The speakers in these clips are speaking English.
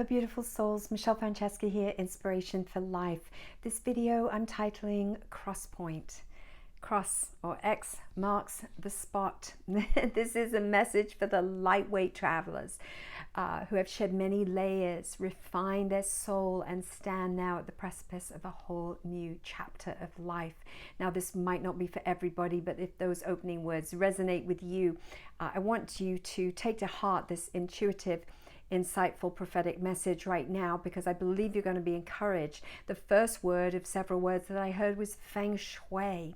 Hello beautiful souls, Michelle Francesca here, Inspiration for Life. This video I'm titling CROSSPOINT. Cross or X marks the spot. This is a message for the lightweight travelers who have shed many layers, refined their soul, and stand now at the precipice of a whole new chapter of life. Now, this might not be for everybody, but if those opening words resonate with you, I want you to take to heart this intuitive, insightful prophetic message right now, because I believe you're going to be encouraged. The first word of several words that I heard was feng shui.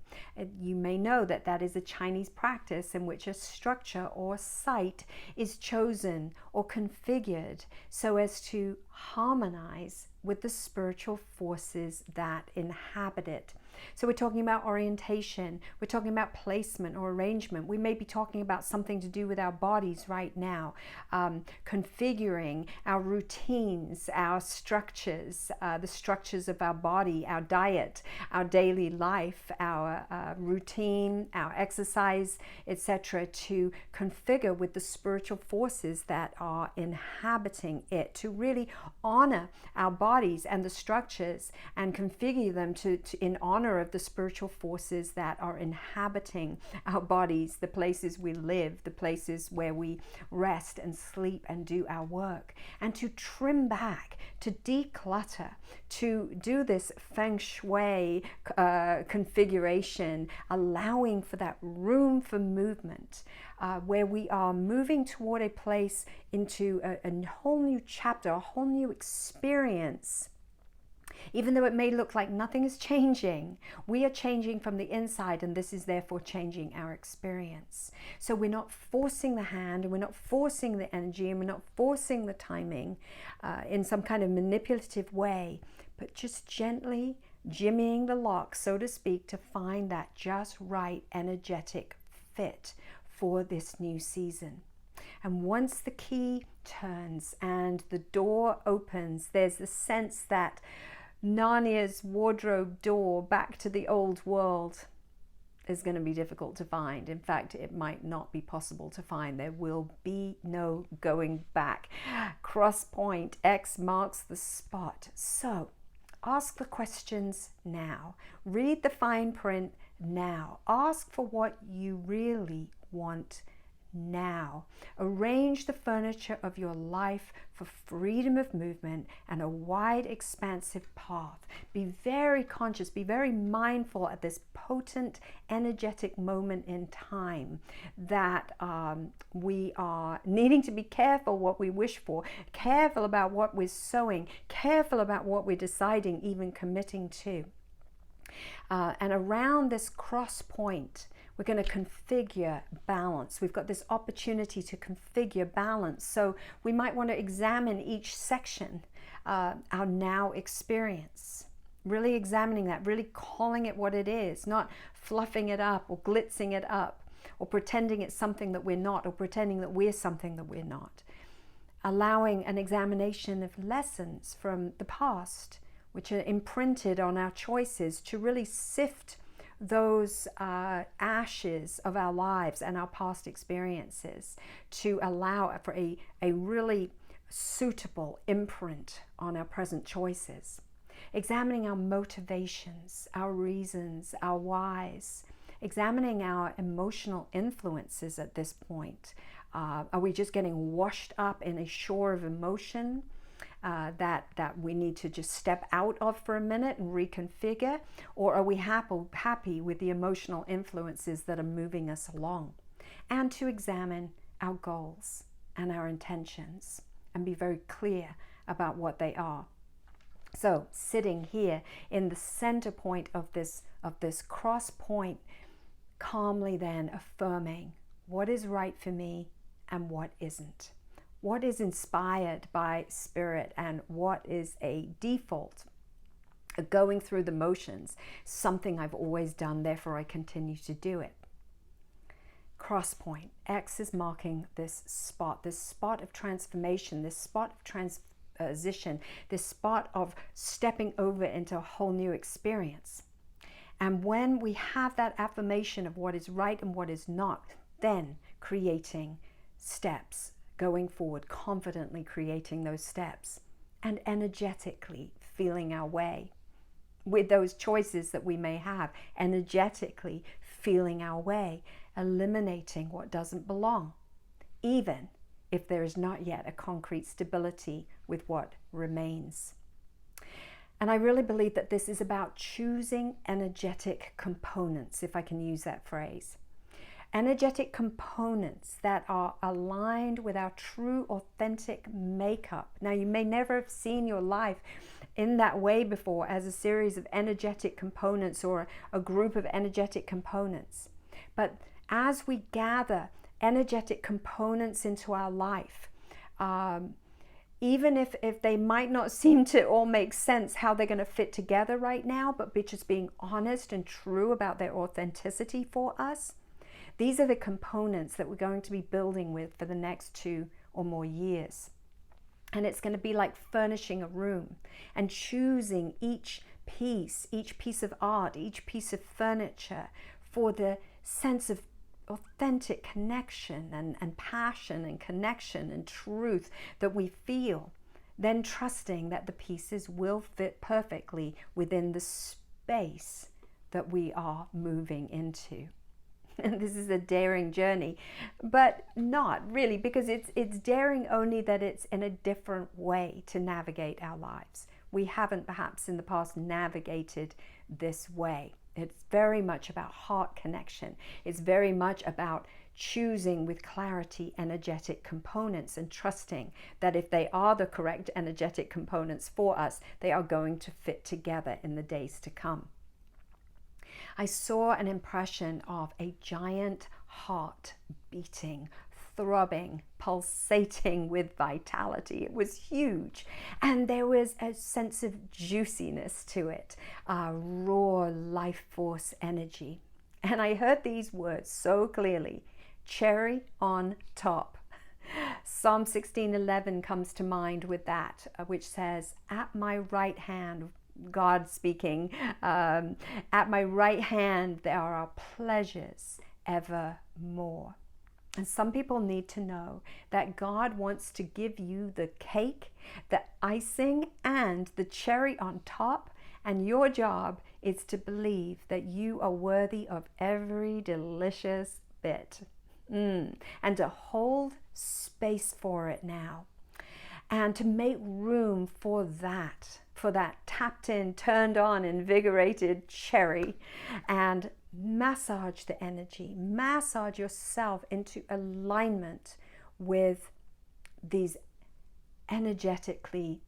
You may know that that is a Chinese practice in which a structure or site is chosen or configured so as to harmonize with the spiritual forces that inhabit it. So we're talking about orientation, we're talking about placement or arrangement. We may be talking about something to do with our bodies right now, configuring our routines, our structures, the structures of our body, our diet, our daily life, our routine, our exercise, etc., to configure with the spiritual forces that are inhabiting it, to really honor our bodies and the structures and configure them to in honor of the spiritual forces that are inhabiting our bodies, the places we live, the places where we rest and sleep and do our work, and to trim back, to declutter, to do this feng shui configuration, allowing for that room for movement, where we are moving toward a place into a whole new chapter, a whole new experience. Even though it may look like nothing is changing, we are changing from the inside, and this is therefore changing our experience. So we're not forcing the hand, and we're not forcing the energy, and we're not forcing the timing in some kind of manipulative way, but just gently jimmying the lock, so to speak, to find that just right energetic fit for this new season. And once the key turns and the door opens, there's the sense that Narnia's wardrobe door back to the old world is going to be difficult to find. In fact, it might not be possible to find. There will be no going back. CROSSPOINT, X marks the spot. So ask the questions now. Read the fine print now. Ask for what you really want now. Arrange the furniture of your life for freedom of movement and a wide, expansive path. Be very conscious, be very mindful at this potent, energetic moment in time that we are needing to be careful what we wish for, careful about what we're sowing, careful about what we're deciding, even committing to. And around this cross point, we're going to configure balance. We've got this opportunity to configure balance. So we might want to examine each section, our now experience, really examining that, really calling it what it is, not fluffing it up or glitzing it up or pretending it's something that we're not, or pretending that we're something that we're not. Allowing an examination of lessons from the past, which are imprinted on our choices, to really sift those ashes of our lives and our past experiences, to allow for a really suitable imprint on our present choices. Examining our motivations, our reasons, our whys, examining our emotional influences at this point. Are we just getting washed up in a shore of emotion that we need to just step out of for a minute and reconfigure? Or are we happy with the emotional influences that are moving us along? And to examine our goals and our intentions and be very clear about what they are. So sitting here in the center point of this cross point, calmly then affirming what is right for me and what isn't. What is inspired by spirit and what is a default, going through the motions, something I've always done, therefore I continue to do it. Cross point, X is marking this spot of transformation, this spot of transition, this spot of stepping over into a whole new experience. And when we have that affirmation of what is right and what is not, then creating steps, going forward, confidently creating those steps. and energetically feeling our way with those choices that we may have, energetically feeling our way, eliminating what doesn't belong, even if there is not yet a concrete stability with what remains. And I really believe that this is about choosing energetic components, if I can use that phrase. Energetic components that are aligned with our true, authentic makeup. Now, you may never have seen your life in that way before, as a series of energetic components or a group of energetic components. But as we gather energetic components into our life, even if they might not seem to all make sense how they're going to fit together right now, but just being honest and true about their authenticity for us, these are the components that we're going to be building with for the next 2 or more years. And it's going to be like furnishing a room and choosing each piece of art, each piece of furniture for the sense of authentic connection and passion and connection and truth that we feel, then trusting that the pieces will fit perfectly within the space that we are moving into. And this is a daring journey, but not really, because it's daring only that it's in a different way to navigate our lives. We haven't perhaps in the past navigated this way. It's very much about heart connection. It's very much about choosing with clarity energetic components and trusting that if they are the correct energetic components for us, they are going to fit together in the days to come. I saw an impression of a giant heart beating, throbbing, pulsating with vitality. It was huge. And there was a sense of juiciness to it, raw life force energy. And I heard these words so clearly: cherry on top. Psalm 16:11 comes to mind with that, which says, "At my right hand," God speaking, "at my right hand there are pleasures evermore." And some people need to know that God wants to give you the cake, the icing, and the cherry on top. And your job is to believe that you are worthy of every delicious bit. And to hold space for it now. And to make room for that tapped in, turned on, invigorated cherry, and massage the energy, massage yourself into alignment with these energetically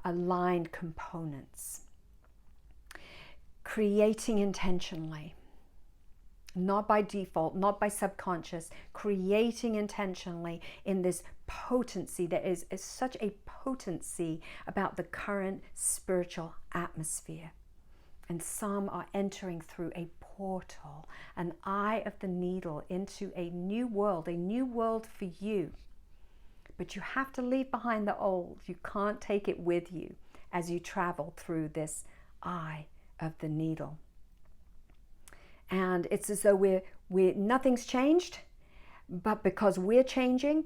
aligned components. Creating intentionally. Not by default, not by subconscious, creating intentionally in this potency. There is such a potency about the current spiritual atmosphere. And some are entering through a portal, an eye of the needle into a new world for you. But you have to leave behind the old. You can't take it with you as you travel through this eye of the needle. And it's as though we're nothing's changed, but because we're changing,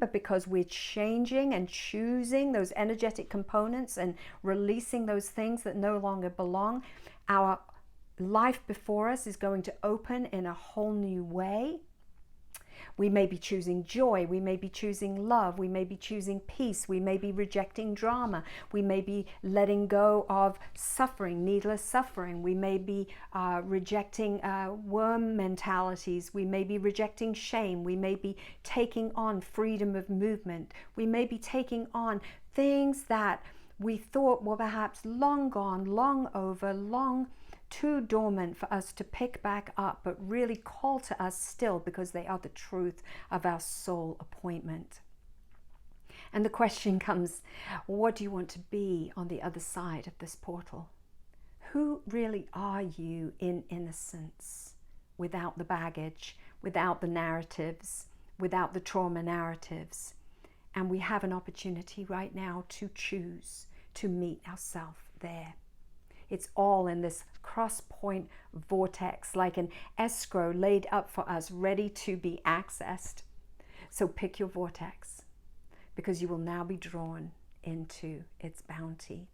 and choosing those energetic components and releasing those things that no longer belong, our life before us is going to open in a whole new way. We may be choosing joy, we may be choosing love, we may be choosing peace, we may be rejecting drama, we may be letting go of suffering, needless suffering, we may be rejecting worm mentalities, we may be rejecting shame, we may be taking on freedom of movement, we may be taking on things that we thought were perhaps long gone, long over, long too dormant for us to pick back up, but really call to us still because they are the truth of our soul appointment. And the question comes, what do you want to be on the other side of this portal? Who really are you in innocence, without the baggage, without the narratives, without the trauma narratives? And we have an opportunity right now to choose to meet ourselves there. It's all in this CROSSPOINT vortex, like an escrow laid up for us, ready to be accessed. So pick your vortex, because you will now be drawn into its bounty.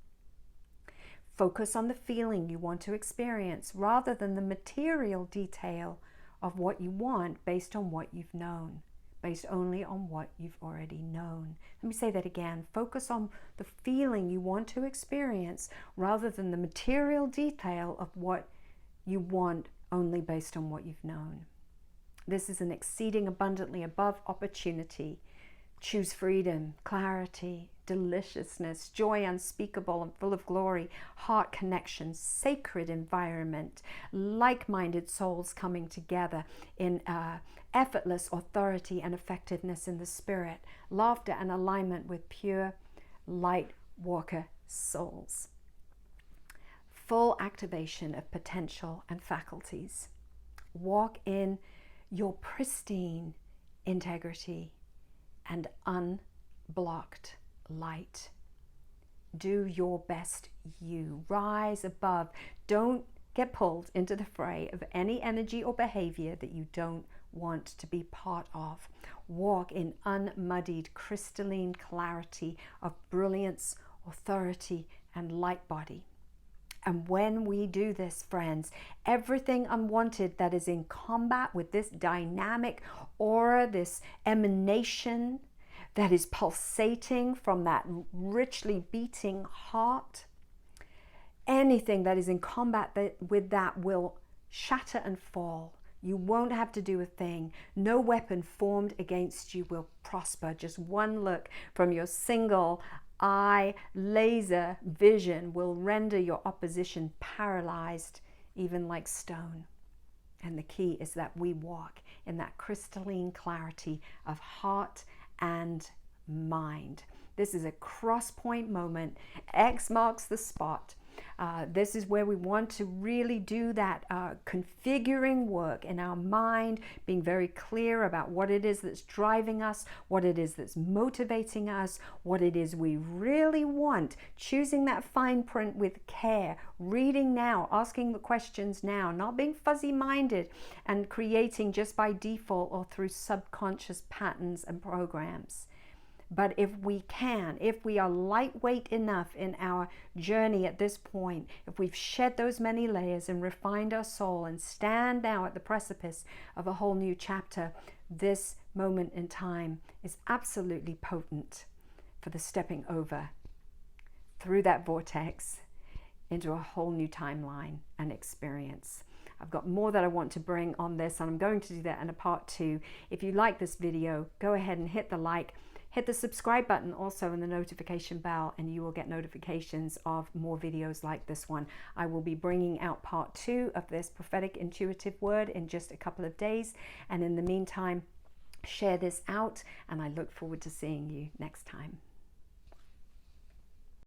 Focus on the feeling you want to experience rather than the material detail of what you want based on what you've known, based only on what you've already known. Let me say that again. Focus on the feeling you want to experience rather than the material detail of what you want only based on what you've known. This is an exceeding abundantly above opportunity. Choose freedom, clarity, deliciousness, joy unspeakable and full of glory, heart connection, sacred environment, like-minded souls coming together in effortless authority and effectiveness in the spirit, laughter and alignment with pure light walker souls. Full activation of potential and faculties. Walk in your pristine integrity and unblocked light. Do your best you. Rise above. Don't get pulled into the fray of any energy or behavior that you don't want to be part of. Walk in unmuddied, crystalline clarity of brilliance, authority, and light body. And when we do this, friends, everything unwanted that is in combat with this dynamic aura, this emanation that is pulsating from that richly beating heart, anything that is in combat with that will shatter and fall. You won't have to do a thing. No weapon formed against you will prosper. Just one look from your single eye laser vision will render your opposition paralyzed, even like stone. And the key is that we walk in that crystalline clarity of heart and mind. This is a cross point moment. X marks the spot. This is where we want to really do that configuring work in our mind, being very clear about what it is that's driving us, what it is that's motivating us, what it is we really want, choosing that fine print with care, reading now, asking the questions now, not being fuzzy-minded and creating just by default or through subconscious patterns and programs. But if we are lightweight enough in our journey at this point, if we've shed those many layers and refined our soul and stand now at the precipice of a whole new chapter, this moment in time is absolutely potent for the stepping over through that vortex into a whole new timeline and experience. I've got more that I want to bring on this, and I'm going to do that in a part 2. If you like this video, go ahead and hit the like. Hit the subscribe button also and the notification bell, and you will get notifications of more videos like this one. I will be bringing out part 2 of this prophetic intuitive word in just a couple of days. And in the meantime, share this out, and I look forward to seeing you next time.